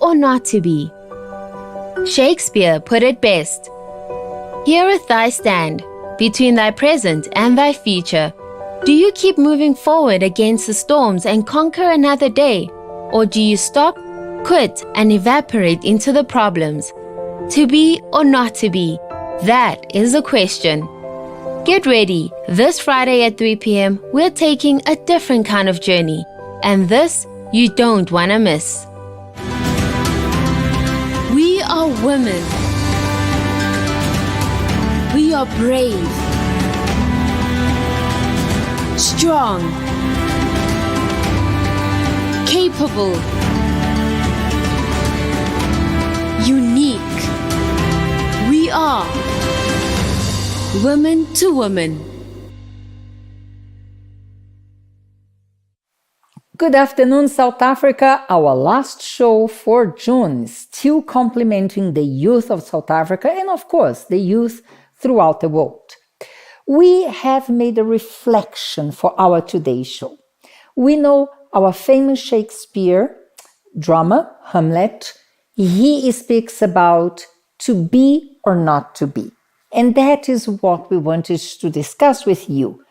or not to be? Shakespeare put it best. Heareth thy stand, between thy present and thy future. Do you keep moving forward against the storms and conquer another day? Or do you stop, quit, and evaporate into the problems? To be or not to be? That is the question. Get ready. This Friday at 3 p.m., we're taking a different kind of journey. And this, you don't want to miss. We are women. We are brave, strong, capable, unique. We are women to women. Good afternoon, South Africa. Our last show for June, still complimenting the youth of South Africa and, of course, the youth throughout the world. We have made a reflection for our today's show. We know our famous Shakespeare drama, Hamlet. He speaks about to be or not to be. And that is what we wanted to discuss with you.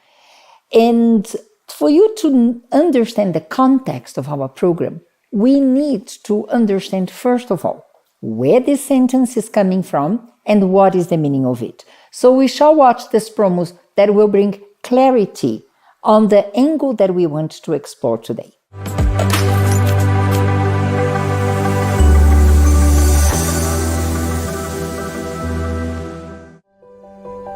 And for you to understand the context of our program, we need to understand, first of all, where this sentence is coming from and what is the meaning of it. So we shall watch this promos that will bring clarity on the angle that we want to explore today.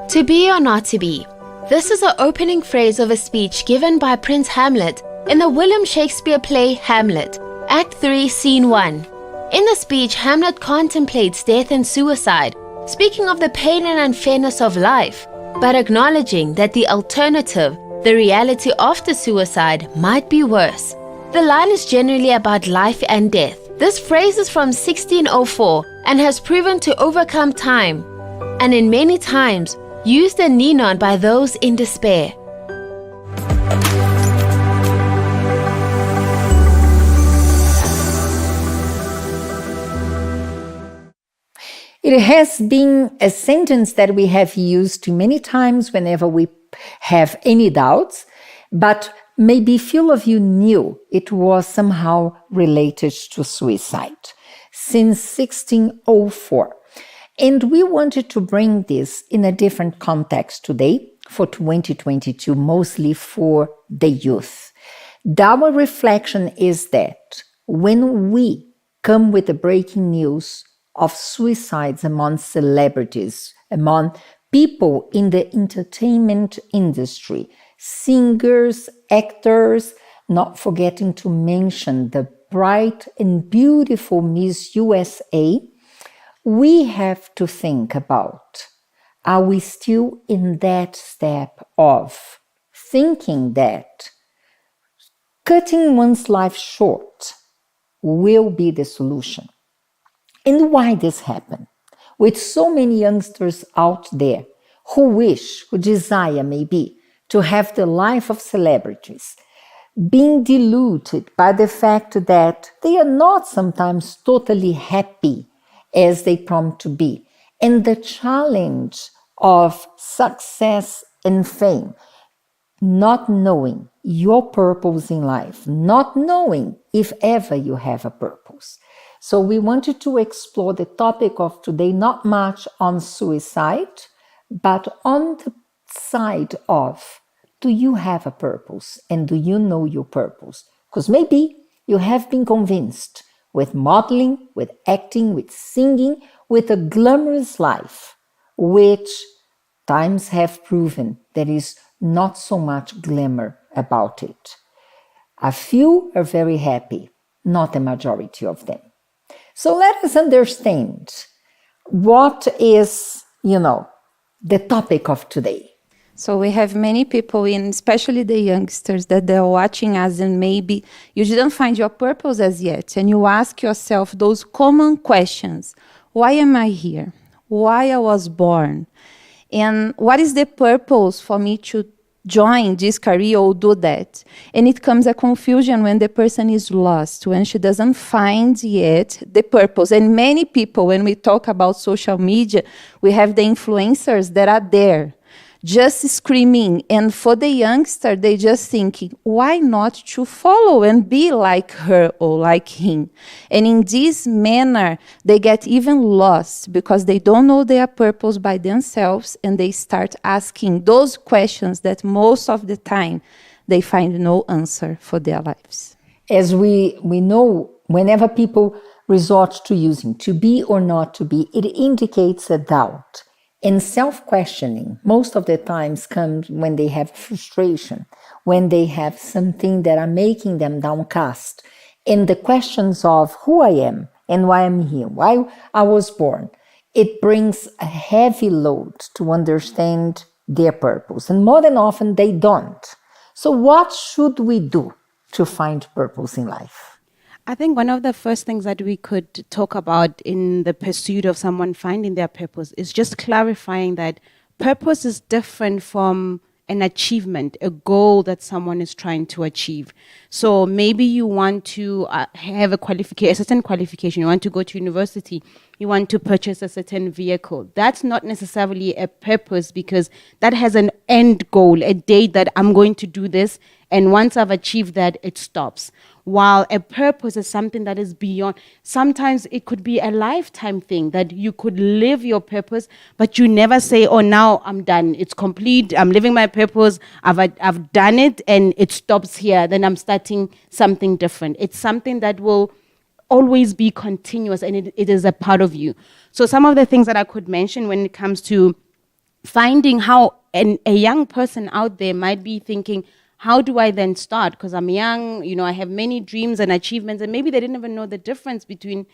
To be or not to be. This is the opening phrase of a speech given by Prince Hamlet in the William Shakespeare play Hamlet, Act 3, Scene 1. In the speech, Hamlet contemplates death and suicide, speaking of the pain and unfairness of life, but acknowledging that the alternative, the reality after suicide, might be worse. The line is generally about life and death. This phrase is from 1604 and has proven to overcome time, and in many times, used and leaned on by those in despair. It has been a sentence that we have used many times whenever we have any doubts, but maybe few of you knew it was somehow related to suicide since 1604. And we wanted to bring this in a different context today for 2022, mostly for the youth. Our reflection is that when we come with the breaking news of suicides among celebrities, among people in the entertainment industry, singers, actors, not forgetting to mention the bright and beautiful Miss USA, we have to think about, are we still in that step of thinking that cutting one's life short will be the solution? And why this happened? With so many youngsters out there who wish, who desire maybe to have the life of celebrities, being diluted by the fact that they are not sometimes totally happy as they prompt to be, and the challenge of success and fame, not knowing your purpose in life, not knowing if ever you have a purpose. So we wanted to explore the topic of today, not much on suicide, but on the side of, do you have a purpose and do you know your purpose? Because maybe you have been convinced with modeling, with acting, with singing, with a glamorous life, which times have proven there is not so much glamour about it. A few are very happy, not the majority of them. So let us understand what is, the topic of today. So we have many people, especially the youngsters, that they're watching us, and maybe you didn't find your purpose as yet. And you ask yourself those common questions. Why am I here? Why I was born? And what is the purpose for me to join this career or do that. And it comes a confusion when the person is lost, when she doesn't find yet the purpose. And many people, when we talk about social media, we have the influencers that are there, just screaming. And for the youngster, they just thinking, why not to follow and be like her or like him? And in this manner, they get even lost because they don't know their purpose by themselves, and they start asking those questions that most of the time they find no answer for their lives. As we know, whenever people resort to using to be or not to be, it indicates a doubt. And self-questioning, most of the times, comes when they have frustration, when they have something that are making them downcast. And the questions of who I am and why I'm here, why I was born, it brings a heavy load to understand their purpose. And more than often, they don't. So what should we do to find purpose in life? I think one of the first things that we could talk about in the pursuit of someone finding their purpose is just clarifying that purpose is different from an achievement, a goal that someone is trying to achieve. So maybe you want to have a certain qualification, you want to go to university, you want to purchase a certain vehicle. That's not necessarily a purpose because that has an end goal, a date that I'm going to do this, and once I've achieved that, it stops. While a purpose is something that is beyond, sometimes it could be a lifetime thing that you could live your purpose, but you never say, oh, now I'm done. It's complete. I'm living my purpose. I've done it and it stops here. Then I'm starting something different. It's something that will always be continuous and it is a part of you. So some of the things that I could mention when it comes to finding how a young person out there might be thinking, how do I then start? Because I'm young, I have many dreams and achievements, and maybe they didn't even know the difference between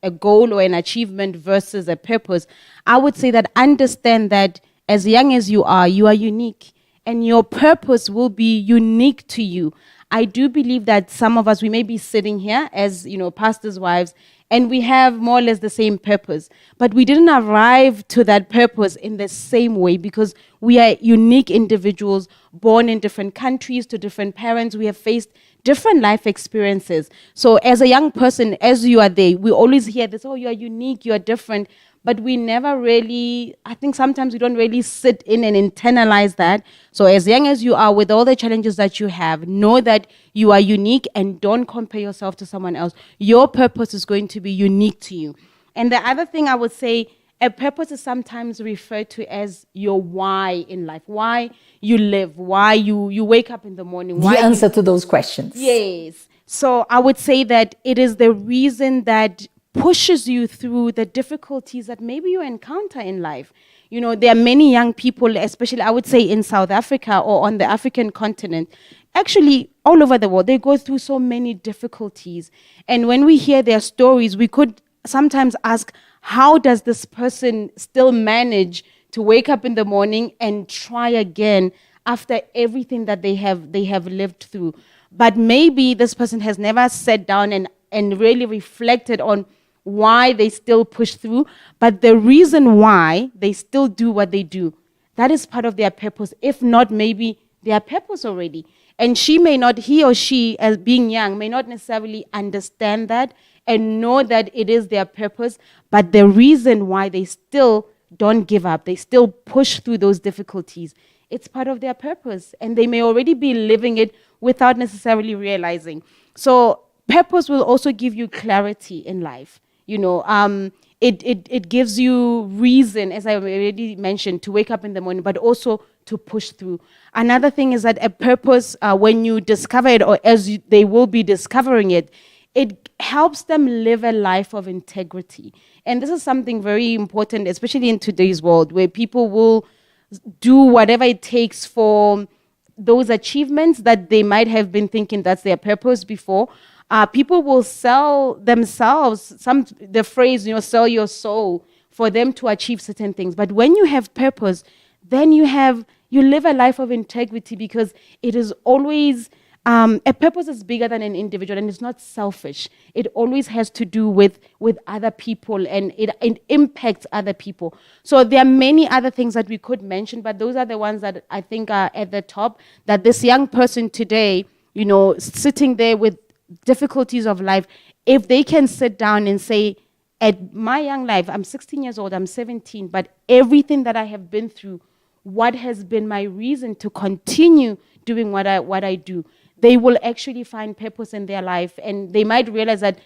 a goal or an achievement versus a purpose. I would say that understand that as young as you are unique, and your purpose will be unique to you. I do believe that some of us, we may be sitting here as, pastors' wives, and we have more or less the same purpose, but we didn't arrive to that purpose in the same way because we are unique individuals born in different countries to different parents. We have faced different life experiences. So as a young person, as you are there, we always hear this, oh, you are unique, you are different, but we never really, I think sometimes we don't really sit in and internalize that. So as young as you are, with all the challenges that you have, know that you are unique and don't compare yourself to someone else. Your purpose is going to be unique to you. And the other thing I would say, a purpose is sometimes referred to as your why in life, why you live, why you wake up in the morning. The answer to those questions. Yes. So I would say that it is the reason that pushes you through the difficulties that maybe you encounter in life. There are many young people, especially I would say in South Africa or on the African continent, actually all over the world, they go through so many difficulties. And when we hear their stories, we could sometimes ask, how does this person still manage to wake up in the morning and try again after everything that they have lived through? But maybe this person has never sat down and really reflected on why they still push through, but the reason why they still do what they do, that is part of their purpose, if not maybe their purpose already. And he or she, as being young, may not necessarily understand that and know that it is their purpose, but the reason why they still don't give up, they still push through those difficulties, it's part of their purpose, and they may already be living it without necessarily realizing. So purpose will also give you clarity in life. It gives you reason, as I already mentioned, to wake up in the morning, but also to push through. Another thing is that a purpose, when you discover it, or they will be discovering it, it helps them live a life of integrity. And this is something very important, especially in today's world, where people will do whatever it takes for those achievements that they might have been thinking that's their purpose before. People will sell themselves, the phrase, sell your soul for them to achieve certain things. But when you have purpose, then you live a life of integrity, because it is always A purpose is bigger than an individual, and it's not selfish. It always has to do with other people, and it impacts other people. So there are many other things that we could mention, but those are the ones that I think are at the top, that this young person today, sitting there with difficulties of life, if they can sit down and say, at my young life, I'm 16 years old, I'm 17, but everything that I have been through, what has been my reason to continue doing what I do? They will actually find purpose in their life, and they might realize that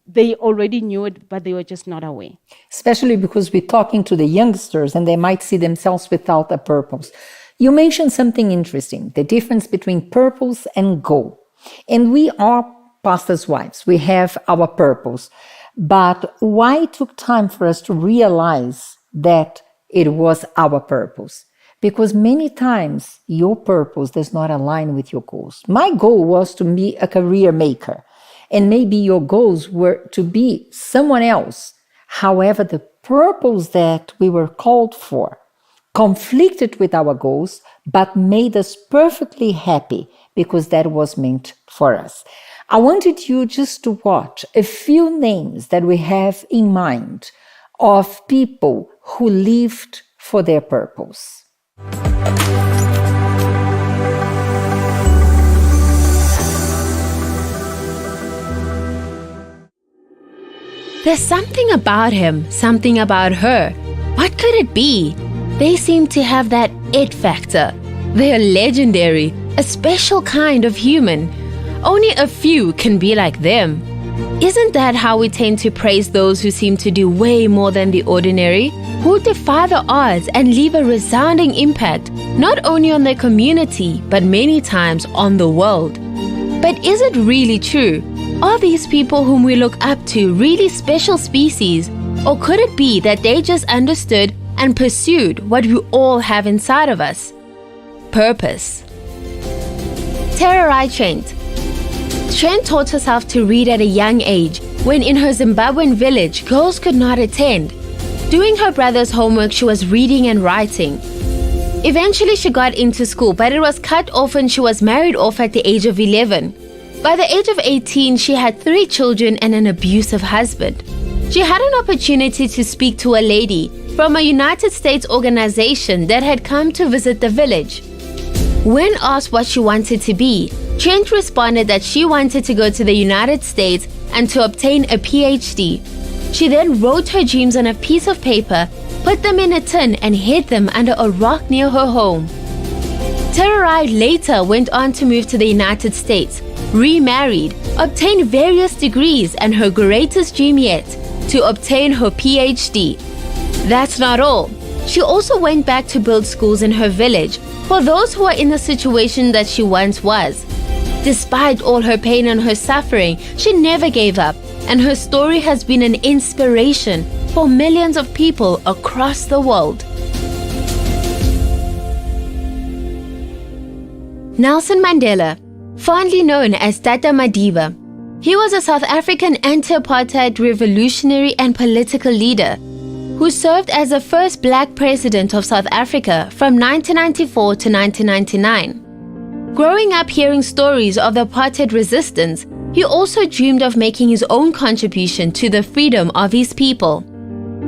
they already knew it, but they were just not aware. Especially because we're talking to the youngsters and they might see themselves without a purpose. You mentioned something interesting, the difference between purpose and goal. And we are pastors' wives. We have our purpose. But why it took time for us to realize that it was our purpose? Because many times your purpose does not align with your goals. My goal was to be a career maker, and maybe your goals were to be someone else. However, the purpose that we were called for conflicted with our goals, but made us perfectly happy because that was meant for us. I wanted you just to watch a few names that we have in mind of people who lived for their purpose. There's something about him, something about her. What could it be? They seem to have that it factor. They're legendary, a special kind of human. Only a few can be like them. Isn't that how we tend to praise those who seem to do way more than the ordinary, who defy the odds and leave a resounding impact, not only on their community, but many times on the world? But is it really true? Are these people whom we look up to really special species? Or could it be that they just understood and pursued what we all have inside of us? Purpose. Tererai Trent. Trent taught herself to read at a young age, when in her Zimbabwean village, girls could not attend. Doing her brother's homework, she was reading and writing. Eventually, she got into school, but it was cut off and she was married off at the age of 11. By the age of 18, she had 3 children and an abusive husband. She had an opportunity to speak to a lady from a United States organization that had come to visit the village. When asked what she wanted to be, Trent responded that she wanted to go to the United States and to obtain a PhD. She then wrote her dreams on a piece of paper, put them in a tin and hid them under a rock near her home. Tererai later went on to move to the United States, remarried, obtained various degrees, and her greatest dream yet, to obtain her PhD. That's not all. She also went back to build schools in her village for those who are in the situation that she once was. Despite all her pain and her suffering, she never gave up, and her story has been an inspiration for millions of people across the world. Nelson Mandela, fondly known as Tata Madiba. He was a South African anti-apartheid revolutionary and political leader who served as the first black president of South Africa from 1994 to 1999. Growing up hearing stories of the apartheid resistance, he also dreamed of making his own contribution to the freedom of his people.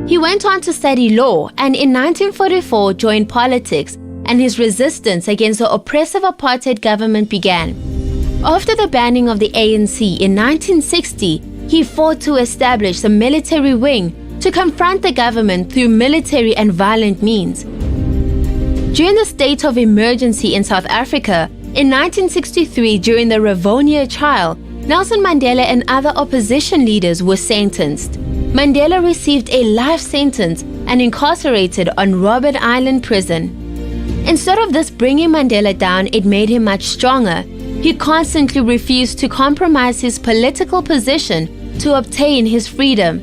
He went on to study law and in 1944 joined politics, and his resistance against the oppressive apartheid government began. After the banning of the ANC in 1960, he fought to establish the military wing to confront the government through military and violent means. During the state of emergency in South Africa, in 1963 during the Rivonia trial, Nelson Mandela and other opposition leaders were sentenced. Mandela received a life sentence and incarcerated on Robben Island prison. Instead of this bringing Mandela down, it made him much stronger. He constantly refused to compromise his political position to obtain his freedom.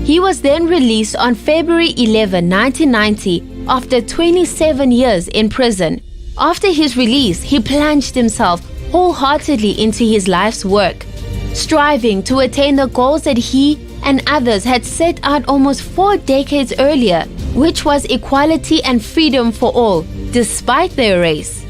He was then released on February 11, 1990, after 27 years in prison. After his release, he plunged himself wholeheartedly into his life's work, striving to attain the goals that he and others had set out almost 4 decades earlier, which was equality and freedom for all, despite their race.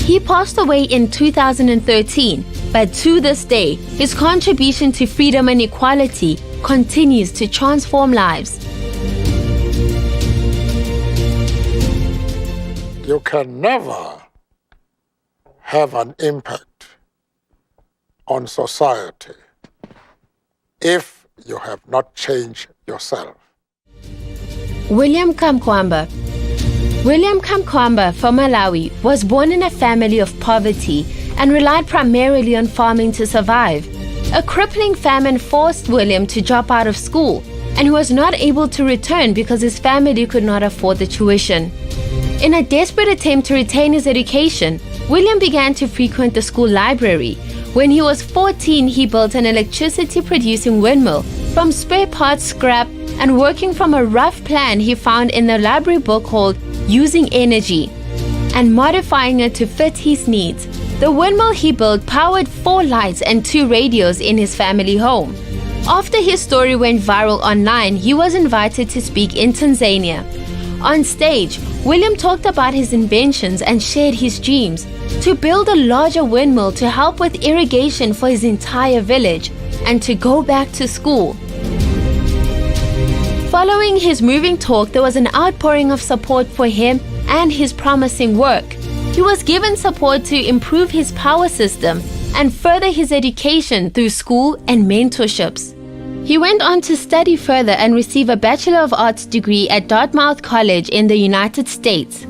He passed away in 2013, but to this day, his contribution to freedom and equality continues to transform lives. You can never have an impact on society if you have not changed yourself. William Kamkwamba. William Kamkwamba from Malawi was born in a family of poverty and relied primarily on farming to survive. A crippling famine forced William to drop out of school, and he was not able to return because his family could not afford the tuition. In a desperate attempt to retain his education, William began to frequent the school library. When he was 14, he built an electricity-producing windmill from spare parts scrap, and working from a rough plan he found in the library book called Using Energy, and modifying it to fit his needs. The windmill he built powered 4 lights and 2 radios in his family home. After his story went viral online, he was invited to speak in Tanzania. On stage, William talked about his inventions and shared his dreams to build a larger windmill to help with irrigation for his entire village and to go back to school. Following his moving talk, there was an outpouring of support for him and his promising work. He was given support to improve his power system and further his education through school and mentorships. He went on to study further and receive a Bachelor of Arts degree at Dartmouth College in the United States.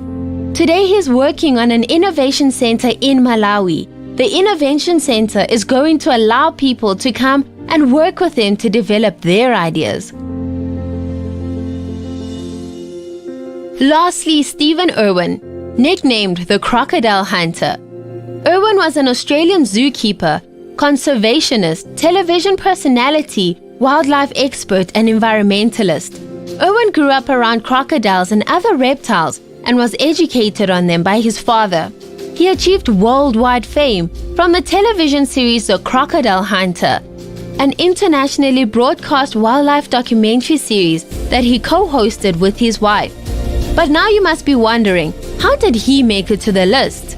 Today he's working on an innovation center in Malawi. The Innovation Center is going to allow people to come and work with him to develop their ideas. Lastly, Stephen Irwin, nicknamed the Crocodile Hunter. Irwin was an Australian zookeeper, conservationist, television personality, wildlife expert and environmentalist. Irwin grew up around crocodiles and other reptiles and was educated on them by his father. He achieved worldwide fame from the television series The Crocodile Hunter, an internationally broadcast wildlife documentary series that he co-hosted with his wife. But now you must be wondering, how did he make it to the list?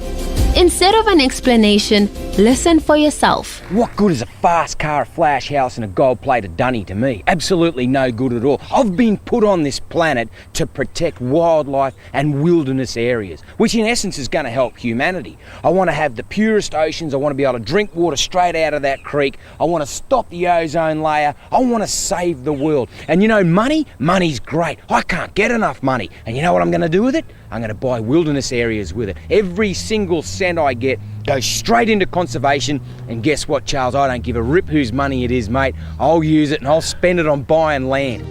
Instead of an explanation, listen for yourself. What good is a fast car, a flash house and a gold-plated dunny to me? Absolutely no good at all. I've been put on this planet to protect wildlife and wilderness areas, which in essence is going to help humanity. I want to have the purest oceans. I want to be able to drink water straight out of that creek. I want to stop the ozone layer. I want to save the world. And you know, money's great. I can't get enough money. And you know what I'm going to do with it? I'm going to buy wilderness areas with it. Every single cent I get goes straight into conservation, and guess what, Charles? I don't give a rip whose money it is, mate. I'll use it and I'll spend it on buying land.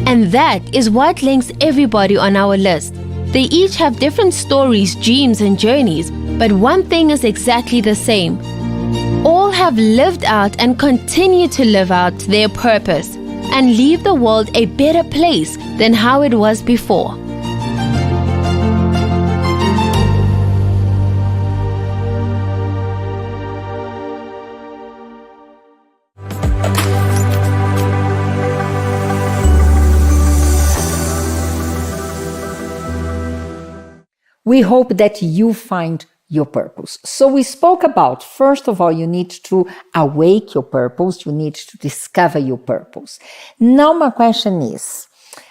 And that is what links everybody on our list. They each have different stories, dreams and journeys, but one thing is exactly the same. All have lived out and continue to live out their purpose and leave the world a better place than how it was before. We hope that you find your purpose. So we spoke about, first of all, you need to awake your purpose. You need to discover your purpose. Now my question is,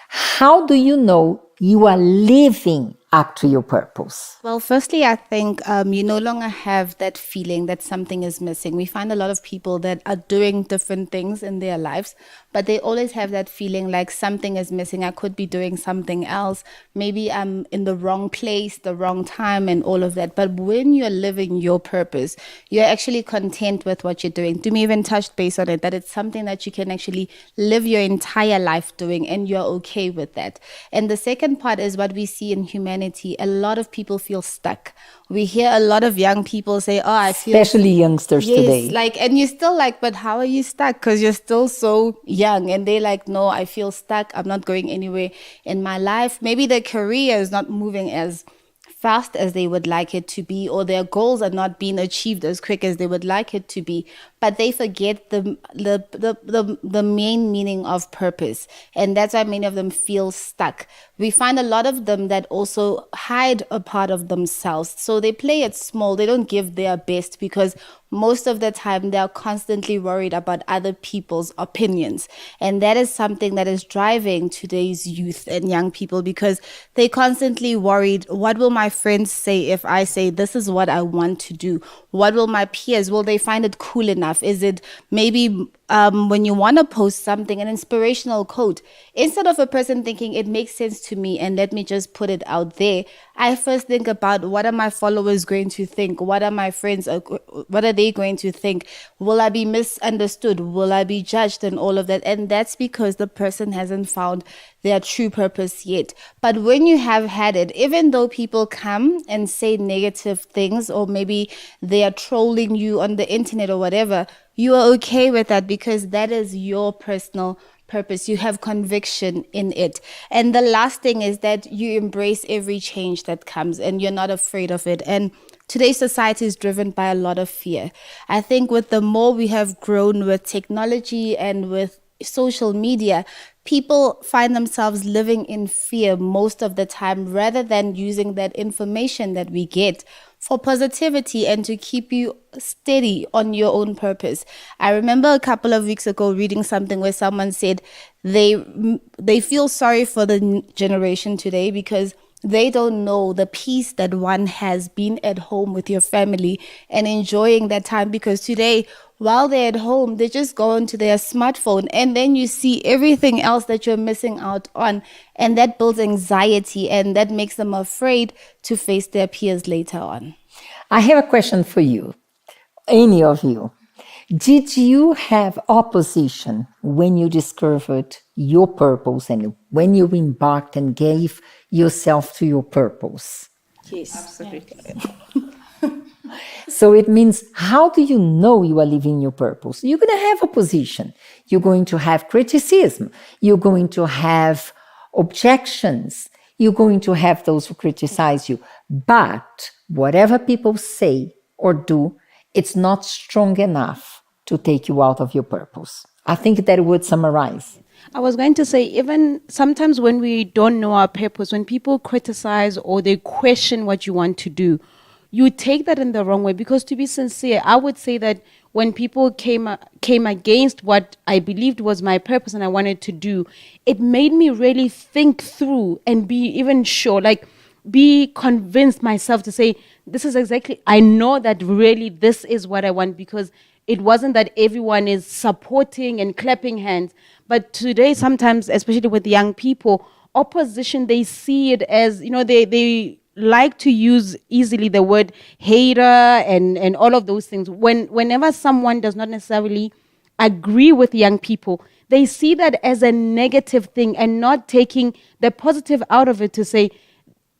how do you know you are living up to your purpose? Well, firstly, I think you no longer have that feeling that something is missing. We find a lot of people that are doing different things in their lives, but they always have that feeling like something is missing. I could be doing something else. Maybe I'm in the wrong place, the wrong time, and all of that. But when you're living your purpose, you're actually content with what you're doing. Dumi even touched base on it, that it's something that you can actually live your entire life doing, and you're okay with that. And the second part is what we see in humanity. A lot of people feel stuck. We hear a lot of young people say, oh, I feel... Especially youngsters today. Like, and you're still like, but how are you stuck? Because you're still so young. And they're like, no, I feel stuck. I'm not going anywhere in my life. Maybe their career is not moving as fast as they would like it to be, or their goals are not being achieved as quick as they would like it to be, but they forget the main meaning of purpose. And that's why many of them feel stuck. We find a lot of them that also hide a part of themselves. So they play it small. They don't give their best because most of the time they are constantly worried about other people's opinions. And that is something that is driving today's youth and young people, because they constantly worried, what will my friends say if I say this is what I want to do? What will my peers, will they find it cool enough? Is it maybe when you want to post something, an inspirational quote, instead of a person thinking it makes sense to me and let me just put it out there, I first think about, what are my followers going to think? What are my friends, what are they going to think? Will I be misunderstood? Will I be judged? And all of that. And that's because the person hasn't found their true purpose yet. But when you have had it, even though people come and say negative things, or maybe they are trolling you on the internet or whatever, you are okay with that because that is your personal purpose. You have conviction in it. And the last thing is that you embrace every change that comes and you're not afraid of it. And today's society is driven by a lot of fear. I think with the more we have grown with technology and with social media, people find themselves living in fear most of the time, rather than using that information that we get for positivity and to keep you steady on your own purpose. I remember a couple of weeks ago reading something where someone said they feel sorry for the generation today because they don't know the peace that one has been at home with your family and enjoying that time, because today, while they're at home, they just go onto their smartphone and then you see everything else that you're missing out on. And that builds anxiety and that makes them afraid to face their peers later on. I have a question for you, any of you. Did you have opposition when you discovered your purpose and when you embarked and gave yourself to your purpose? Yes, absolutely. So it means, how do you know you are living your purpose? You're going to have opposition. You're going to have criticism. You're going to have objections. You're going to have those who criticize you. But whatever people say or do, it's not strong enough to take you out of your purpose. I think that would summarize. I was going to say, even sometimes when we don't know our purpose, when people criticize or they question what you want to do, you take that in the wrong way. Because to be sincere, I would say that when people came against what I believed was my purpose and I wanted to do, it made me really think through and be even sure, like be convinced myself to say, this is exactly, I know that really this is what I want, because it wasn't that everyone is supporting and clapping hands. But today, sometimes, especially with young people, opposition, they see it as, they like to use easily the word hater and all of those things. Whenever someone does not necessarily agree with young people, they see that as a negative thing and not taking the positive out of it to say,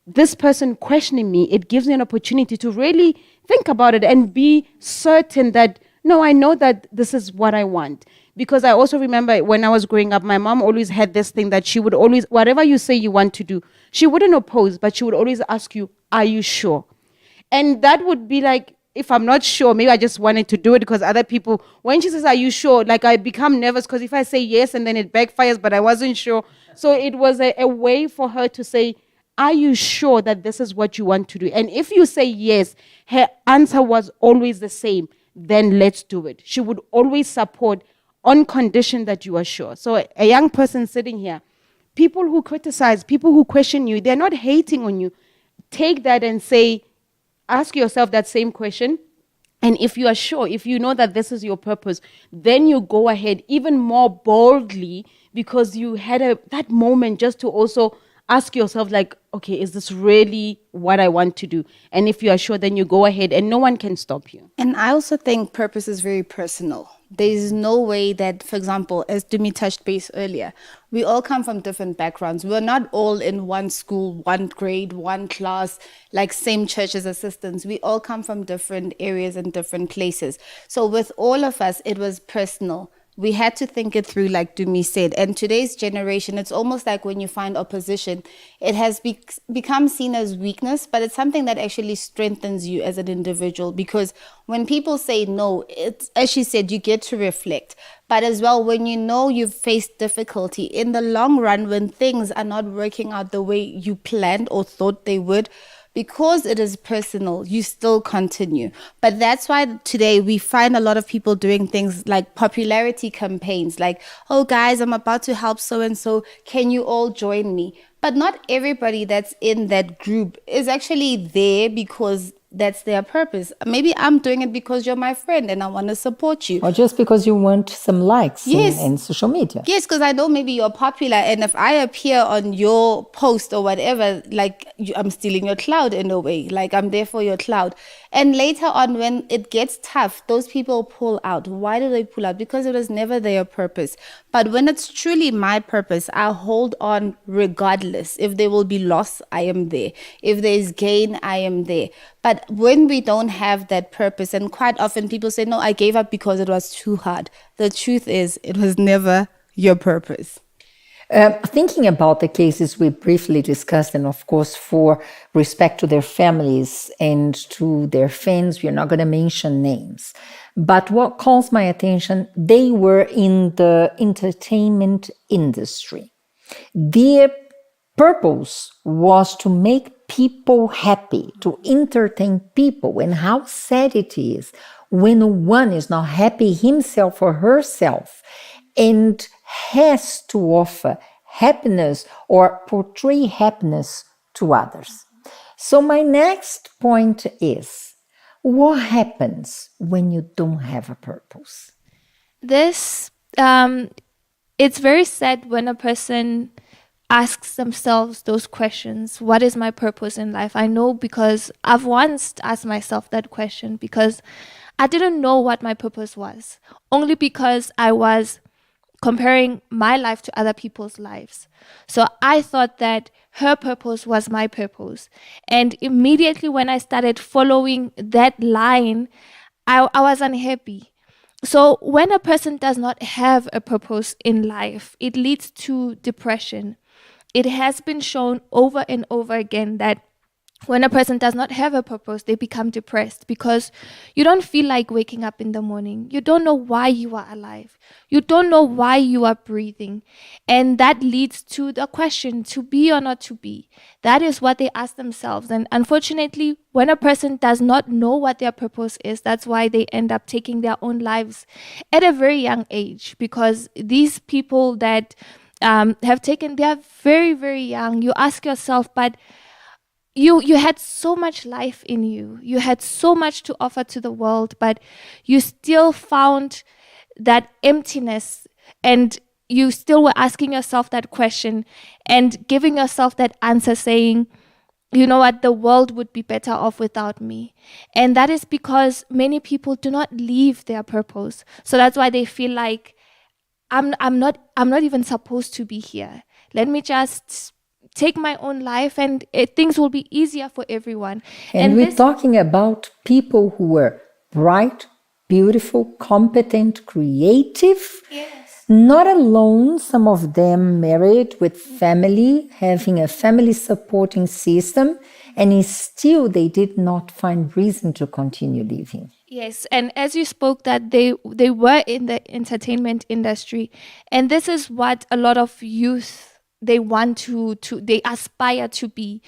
this person questioning me, it gives me an opportunity to really think about it and be certain that, no, I know that this is what I want. Because I also remember when I was growing up, my mom always had this thing that she would always, whatever you say you want to do, she wouldn't oppose, but she would always ask you, are you sure? And that would be like, if I'm not sure, maybe I just wanted to do it because other people, when she says, are you sure? Like I become nervous because if I say yes and then it backfires, but I wasn't sure. So it was a way for her to say, are you sure that this is what you want to do? And if you say yes, her answer was always the same, then let's do it. She would always support on condition that you are sure. So a young person sitting here, people who criticize, people who question you, they're not hating on you. Take that and say, ask yourself that same question. And if you are sure, if you know that this is your purpose, then you go ahead even more boldly, because you had that moment just to also ask yourself, like, okay, is this really what I want to do? And if you are sure, then you go ahead and no one can stop you. And I also think purpose is very personal. There is no way that, for example, as Dumi touched base earlier, we all come from different backgrounds. We're not all in one school, one grade, one class, like same church as assistants. We all come from different areas and different places. So with all of us, it was personal. We had to think it through, like Dumi said. And today's generation, it's almost like when you find opposition, it has become seen as weakness, but it's something that actually strengthens you as an individual. Because when people say no, it's, as she said, you get to reflect. But as well, when you know you've faced difficulty, in the long run, when things are not working out the way you planned or thought they would, because it is personal, you still continue. But that's why today we find a lot of people doing things like popularity campaigns, like, oh guys, I'm about to help so-and-so, can you all join me? But not everybody that's in that group is actually there because that's their purpose. Maybe I'm doing it because you're my friend and I want to support you. Or just because you want some likes Yes. in social media. Yes, because I know maybe you're popular, and if I appear on your post or whatever, like I'm stealing your cloud in a way, like I'm there for your cloud. And later on, when it gets tough, those people pull out. Why do they pull out? Because it was never their purpose. But when it's truly my purpose, I hold on regardless. If there will be loss, I am there. If there's gain, I am there. But when we don't have that purpose, and quite often people say, no, I gave up because it was too hard. The truth is, it was never your purpose. Thinking about the cases we briefly discussed, and of course, for respect to their families and to their fans, we're not going to mention names. But what calls my attention, they were in the entertainment industry. Their purpose was to make people happy, to entertain people. And how sad it is when one is not happy himself or herself and has to offer happiness or portray happiness to others. So my next point is, what happens when you don't have a purpose? This, it's very sad when a person asks themselves those questions. What is my purpose in life? I know because I've once asked myself that question because I didn't know what my purpose was, only because I was comparing my life to other people's lives. So I thought that her purpose was my purpose. And immediately when I started following that line, I was unhappy. So when a person does not have a purpose in life, it leads to depression. It has been shown over and over again that when a person does not have a purpose, they become depressed because you don't feel like waking up in the morning. You don't know why you are alive. You don't know why you are breathing. And that leads to the question, to be or not to be. That is what they ask themselves. And unfortunately, when a person does not know what their purpose is, that's why they end up taking their own lives at a very young age, because these people that have taken, they are very, very young. You ask yourself, but you had so much life in you. You had so much to offer to the world, but you still found that emptiness, and you still were asking yourself that question and giving yourself that answer saying, you know what, the world would be better off without me. And that is because many people do not leave their purpose. So that's why they feel like I'm not even supposed to be here. Let me just take my own life and things will be easier for everyone. And we're talking about people who were bright, beautiful, competent, creative. Yes. Not alone, some of them married with family, having a family supporting system, and still they did not find reason to continue living. Yes, and as you spoke that they were in the entertainment industry, and this is what a lot of youth they want to they aspire to be.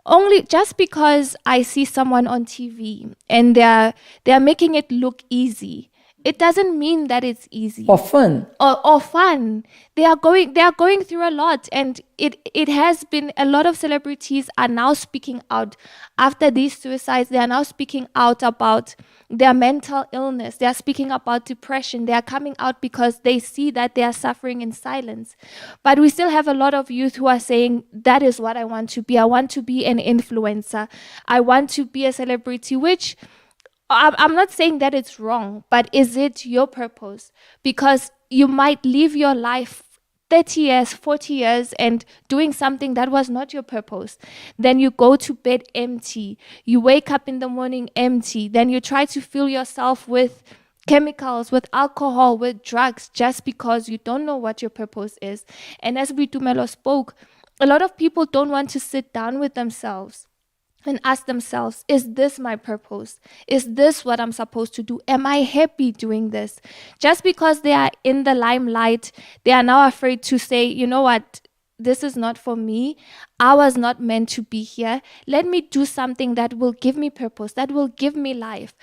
Only just because I see someone on TV and they're making it look easy, it doesn't mean that it's easy or fun. Or fun. They are going through a lot, and it has been, a lot of celebrities are now speaking out after these suicides. They are now speaking out about their mental illness. They are speaking about depression. They are coming out because they see that they are suffering in silence. But we still have a lot of youth who are saying, that is what I want to be. I want to be an influencer. I want to be a celebrity, which I'm not saying that it's wrong, but is it your purpose? Because you might live your life 30 years, 40 years and doing something that was not your purpose. Then you go to bed empty. You wake up in the morning empty. Then you try to fill yourself with chemicals, with alcohol, with drugs, just because you don't know what your purpose is. And as Britumelo spoke, a lot of people don't want to sit down with themselves and ask themselves, is this my purpose? Is this what I'm supposed to do? Am I happy doing this? Just because they are in the limelight, they are now afraid to say, you know what? This is not for me. I was not meant to be here. Let me do something that will give me purpose, that will give me life.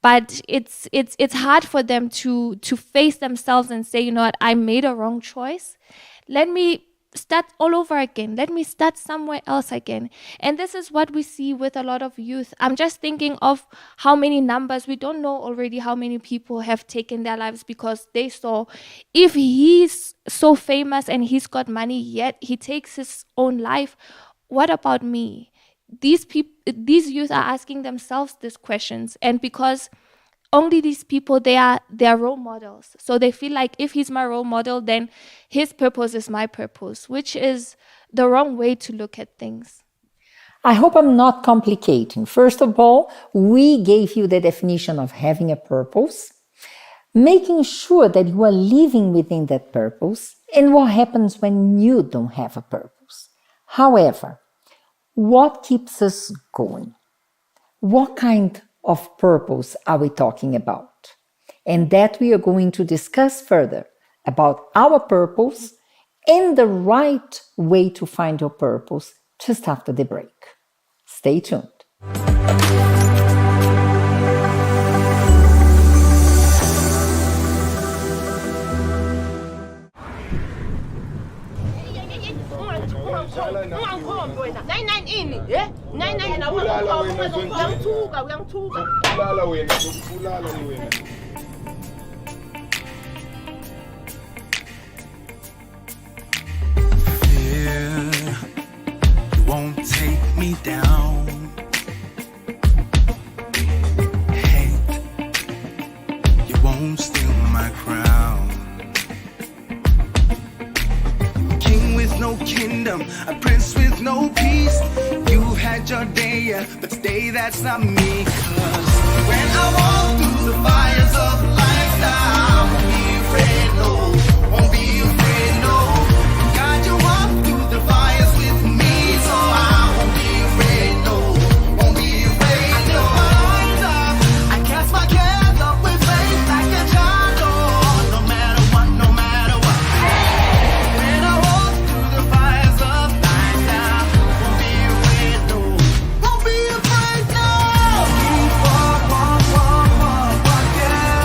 But it's hard for them to face themselves and say, you know what, I made a wrong choice. Let me start all over again. Let me start somewhere else again. And this is what we see with a lot of youth. I'm just thinking of how many numbers, we don't know already how many people have taken their lives because they saw, if he's so famous and he's got money, yet he takes his own life, what about me? These youth are asking themselves these questions, and because only these people, they are role models. So they feel like if he's my role model, then his purpose is my purpose, which is the wrong way to look at things. I hope I'm not complicating. First of all, we gave you the definition of having a purpose, making sure that you are living within that purpose, and what happens when you don't have a purpose. However, what keeps us going? What kind of purpose are we talking about? And that we are going to discuss further about our purpose and the right way to find your purpose just after the break. Stay tuned. Fear won't take me down. Hate, you won't steal my crown. King with no kingdom, a prince with no peace. You've had your day, yeah, but today that's not me. 'Cause when I walk through the fires of life, I won't be afraid, no, won't be afraid, no. God, you walk through the fires with me, so I won't be afraid, no, won't be afraid, no. I lift my arms up, I cast my cares up with faith like a child, oh, no matter what, no matter what. When I walk through the fires of life, I won't be afraid, no, won't be afraid, no. Keep walk, walk, walk, walk, walk, yeah.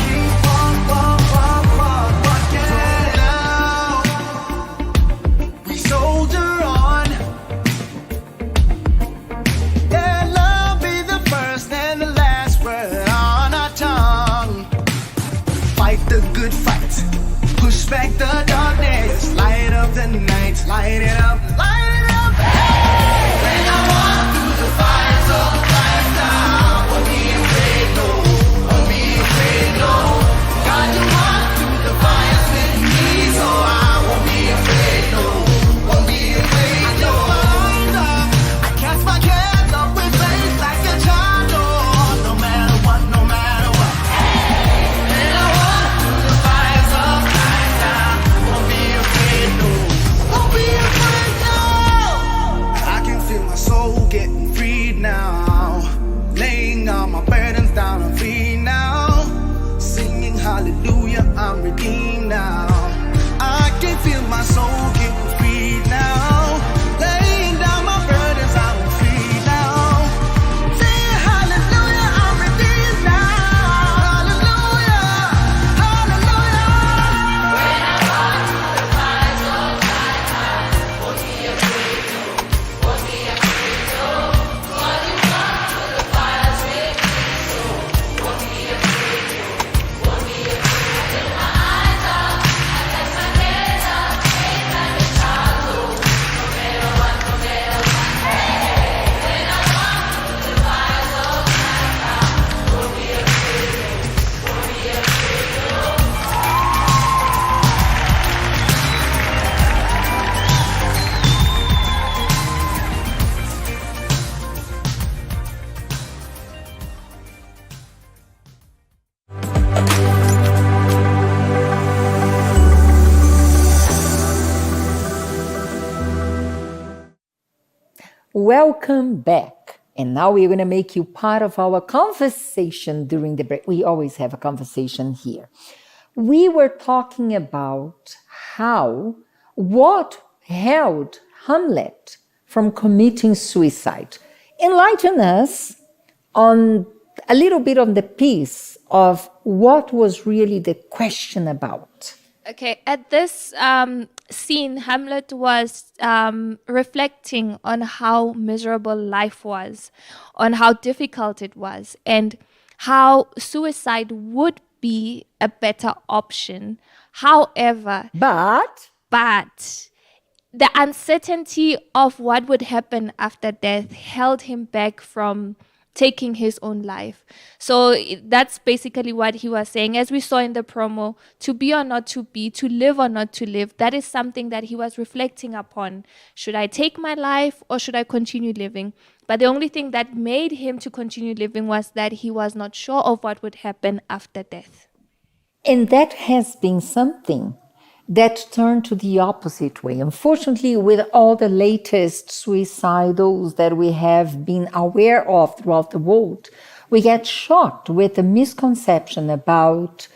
Keep walk, walk, walk, walk, walk, yeah. Now we soldier on. Let love be the first and the last word on our tongue. Fight the good fight, push back the darkness, light up the night, light it up, light it up. When I walk through the fires of life now, won't be afraid, no, won't be afraid, no. God, you walk through the fires with me, so I won't be afraid, no, won't be afraid, no. I cast my cares up with faith like a child, oh, no matter what, no matter what. When I walk through the fires of life, I won't be afraid, no, won't be afraid, no. welcome back. And now we're going to make you part of our conversation during the break. We always have a conversation here. We were talking about what held Hamlet from committing suicide. Enlighten us on a little bit on the piece of what was really the question about. Okay, at this scene, Hamlet was reflecting on how miserable life was, on how difficult it was, and how suicide would be a better option. However, But the uncertainty of what would happen after death held him back from taking his own life. So that's basically what he was saying. As we saw in the promo, to be or not to be, to live or not to live, that is something that he was reflecting upon. Should I take my life or should I continue living? But the only thing that made him to continue living was that he was not sure of what would happen after death. And that has been something that turned to the opposite way. Unfortunately, with all the latest suicidals that we have been aware of throughout the world, we get shocked with the misconception about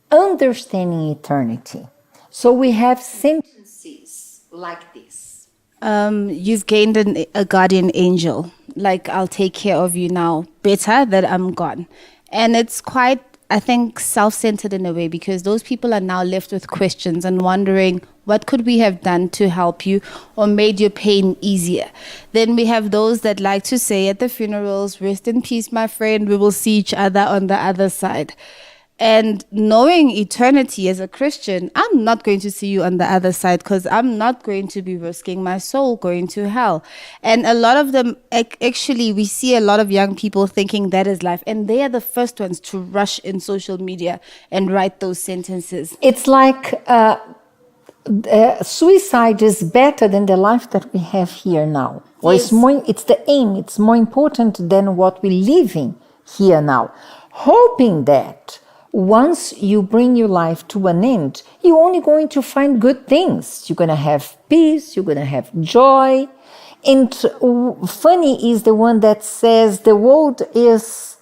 understanding eternity. So we have sentences like this. You've gained a guardian angel. Like, I'll take care of you now. Better that I'm gone. And it's quite, I think, self-centered in a way, because those people are now left with questions and wondering, what could we have done to help you or made your pain easier? Then we have those that like to say at the funerals, rest in peace, my friend, we will see each other on the other side. And knowing eternity as a Christian, I'm not going to see you on the other side, because I'm not going to be risking my soul going to hell. And a lot of them, actually, we see a lot of young people thinking that is life. And they are the first ones to rush in social media and write those sentences. It's like suicide is better than the life that we have here now. Or Yes. it's the aim. It's more important than what we're living here now. Hoping that once you bring your life to an end, you're only going to find good things. You're going to have peace, you're going to have joy. And funny is the one that says the world is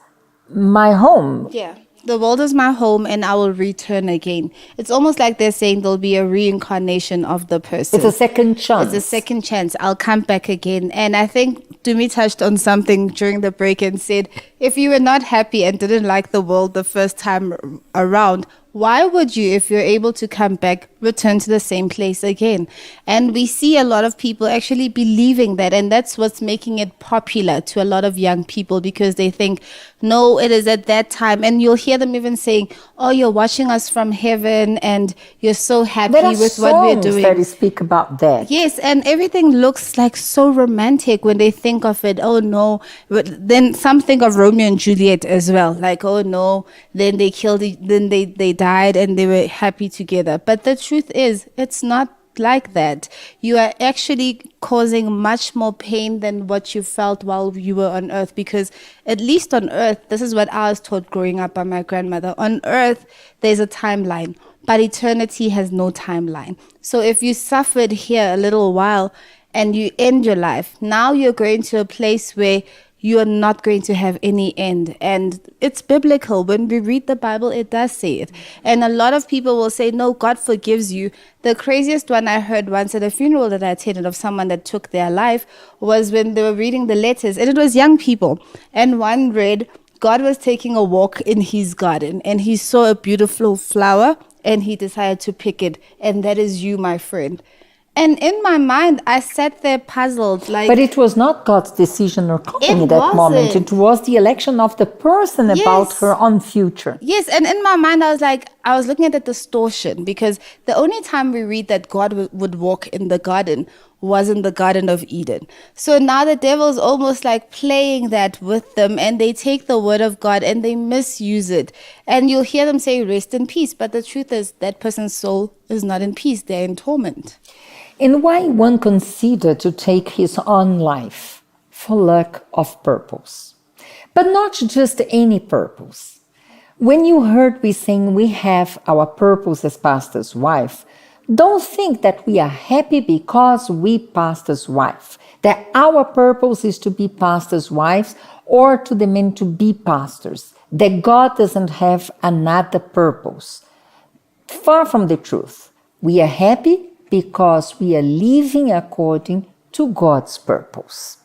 my home. Yeah. The world is my home and I will return again. It's almost like they're saying there'll be a reincarnation of the person. It's a second chance. It's a second chance. I'll come back again. And I think Dumi touched on something during the break and said, if you were not happy and didn't like the world the first time around, why would you, if you're able to come back, return to the same place again? And we see a lot of people actually believing that, and that's what's making it popular to a lot of young people, because they think, no, it is at that time. And you'll hear them even saying, oh, you're watching us from heaven and you're so happy There are with what we're songs doing. that speak about that. Yes, and everything looks like so romantic when they think of it. Oh no, but then some think of Romeo and Juliet as well. Like, oh no, then they killed, then they died and they were happy together. But the truth is, it's not like that. You are actually causing much more pain than what you felt while you were on earth, because at least on earth, this is what I was taught growing up by my grandmother. On earth, there's a timeline, but eternity has no timeline. So if you suffered here a little while and you end your life, now you're going to a place where you are not going to have any end. And it's biblical. When we read the Bible, it does say it. And a lot of people will say, no, God forgives you. The craziest one I heard once at a funeral that I attended of someone that took their life was when they were reading the letters. And it was young people. And one read, God was taking a walk in his garden and he saw a beautiful flower and he decided to pick it. And that is you, my friend. And in my mind, I sat there puzzled. Like, but it was not God's decision or calling at that wasn't. moment. It was the election of the person about Yes. her own future. Yes, and in my mind, I was looking at the distortion, because the only time we read that God would walk in the garden was in the Garden of Eden. So now the devil's almost like playing that with them, and they take the word of God and they misuse it. And you'll hear them say, rest in peace. But the truth is that person's soul is not in peace. They're in torment. And why one consider to take his own life? For lack of purpose. But not just any purpose. When you heard me saying we have our purpose as pastor's wife, don't think that we are happy because we pastor's wife. that our purpose is to be pastors' wives or to the men to be pastors, that God doesn't have another purpose. Far from the truth. We are happy because we are living according to God's purpose.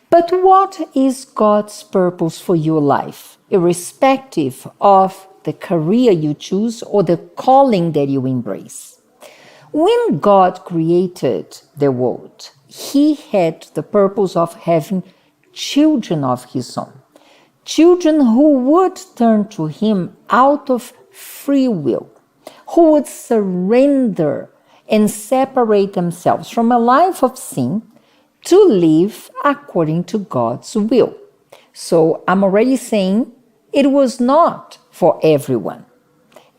But what is God's purpose for your life, irrespective of the career you choose or the calling that you embrace? When God created the world, He had the purpose of having children of His own, children who would turn to Him out of free will, who would surrender and separate themselves from a life of sin to live according to God's will. So I'm already saying it was not for everyone.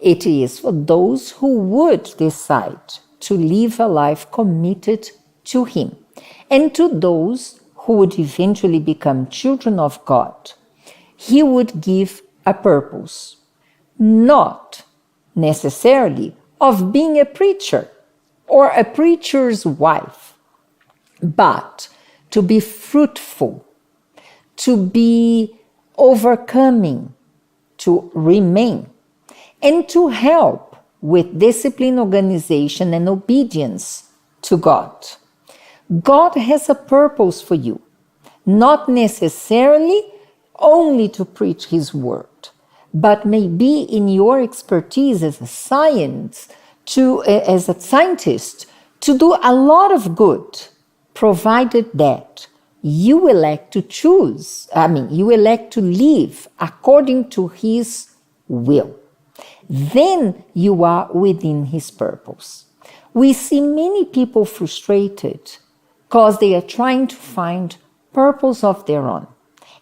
It is for those who would decide to live a life committed to Him, and to those who would eventually become children of God. He would give a purpose, not necessarily of being a preacher or a preacher's wife, but to be fruitful, to be overcoming, to remain, and to help with discipline, organization, and obedience to God. God has a purpose for you, not necessarily only to preach His word, but maybe in your expertise as a scientist to do a lot of good, provided that you elect to live according to His will. Then you are within His purpose. We see many people frustrated because they are trying to find purpose of their own,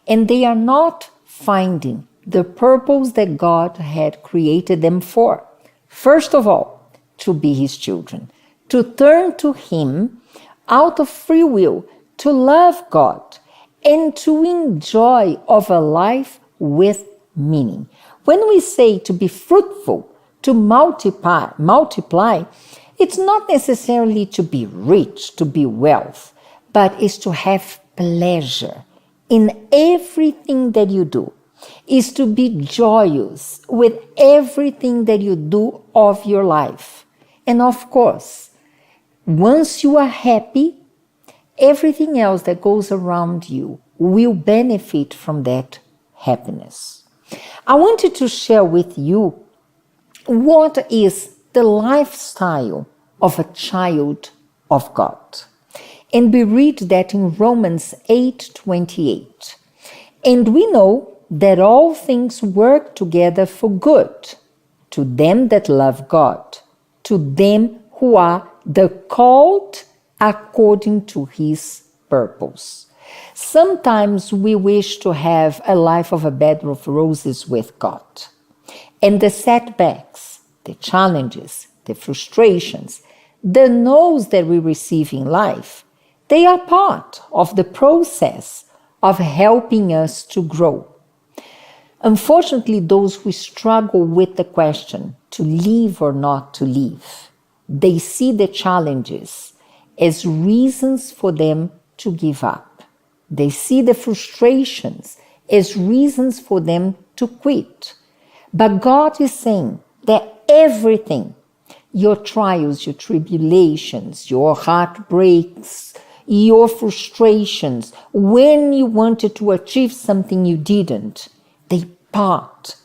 and they are not finding the purpose that God had created them for. First of all, to be His children, to turn to Him out of free will, to love God, and to enjoy of a life with meaning. When we say to be fruitful, to multiply, it's not necessarily to be rich, to be wealth, but is to have pleasure in everything that you do, is to be joyous with everything that you do of your life. And of course, once you are happy, everything else that goes around you will benefit from that happiness. I wanted to share with you what is the lifestyle of a child of God. And we read that in Romans 8:28. And we know that all things work together for good to them that love God, to them who are the called according to His purpose. Sometimes we wish to have a life of a bed of roses with God. And the setbacks, the challenges, the frustrations, the no's that we receive in life, they are part of the process of helping us to grow. Unfortunately, those who struggle with the question to live or not to live, they see the challenges as reasons for them to give up. They see the frustrations as reasons for them to quit. But God is saying that everything, your trials, your tribulations, your heartbreaks, your frustrations, when you wanted to achieve something you didn't, they part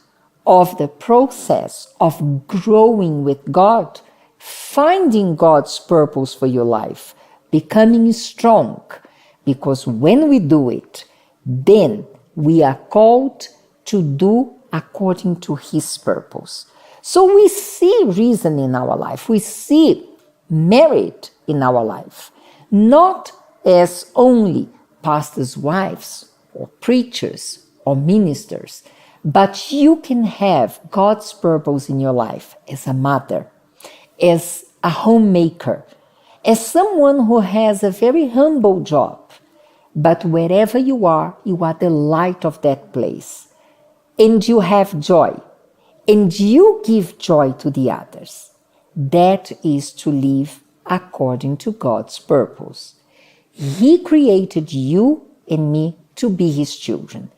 of the process of growing with God, finding God's purpose for your life, becoming strong. Because when we do it, then we are called to do according to His purpose. So we see reason in our life. We see merit in our life. Not as only pastors' wives or preachers or ministers, but you can have God's purpose in your life as a mother, as a homemaker, as someone who has a very humble job. But wherever you are the light of that place. And you have joy. And you give joy to the others. That is to live according to God's purpose. He created you and me to be His children.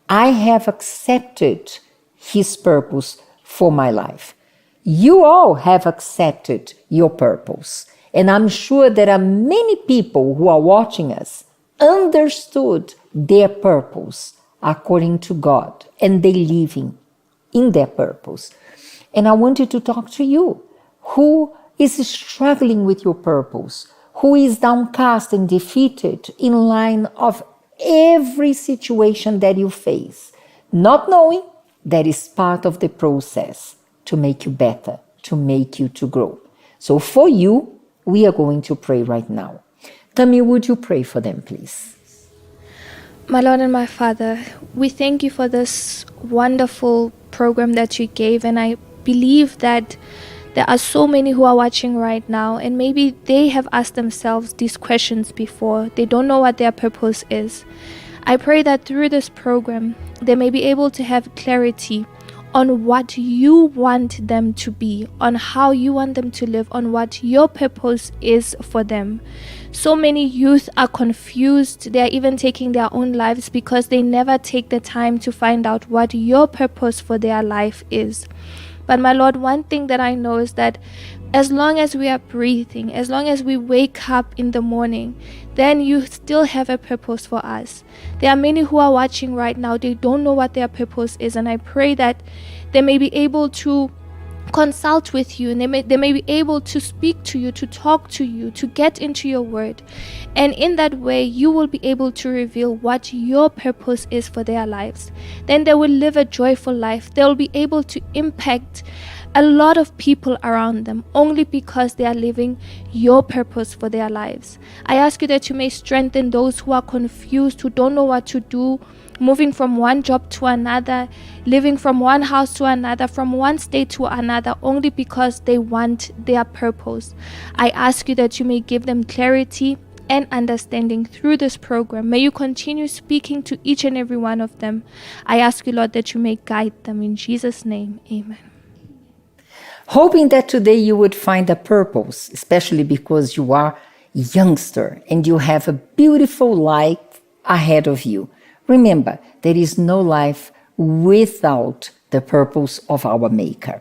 I have accepted His purpose for my life. You all have accepted your purpose. And I'm sure there are many people who are watching us understood their purpose according to God, and they living in their purpose. And I wanted to talk to you who is struggling with your purpose, who is downcast and defeated in line of every situation that you face, not knowing that is part of the process to make you better, to make you to grow. So for you, we are going to pray right now. Tammy, would you pray for them, please? My Lord and my Father, we thank you for this wonderful program that you gave, and I believe that there are so many who are watching right now, and maybe they have asked themselves these questions before. They don't know what their purpose is. I pray that through this program, they may be able to have clarity on what you want them to be, on how you want them to live, on what your purpose is for them. So many youth are confused. They are even taking their own lives because they never take the time to find out what your purpose for their life is. But my Lord, one thing that I know is that as long as we are breathing, as long as we wake up in the morning, then you still have a purpose for us. There are many who are watching right now. They don't know what their purpose is. And I pray that they may be able to consult with you, and they may be able to speak to you, to talk to you, to get into your word. And in that way, you will be able to reveal what your purpose is for their lives. Then they will live a joyful life. They will be able to impact a lot of people around them only because they are living your purpose for their lives. I ask you that you may strengthen those who are confused, who don't know what to do, moving from one job to another, living from one house to another, from one state to another, only because they want their purpose. I ask you that you may give them clarity and understanding through this program. May you continue speaking to each and every one of them. I ask you, Lord, that you may guide them. In Jesus' name, amen. Hoping that today you would find a purpose, especially because you are a youngster and you have a beautiful life ahead of you. Remember, there is no life without the purpose of our Maker.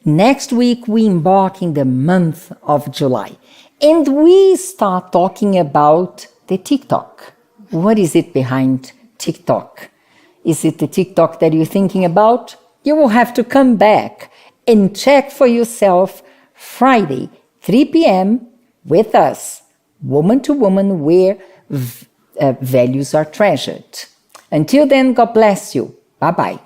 Next week, we embark in the month of July, and we start talking about the TikTok. What is it behind TikTok? Is it the TikTok that you're thinking about? You will have to come back and check for yourself Friday, 3 p.m. with us, woman to woman, where values are treasured. Until then, God bless you. Bye-bye.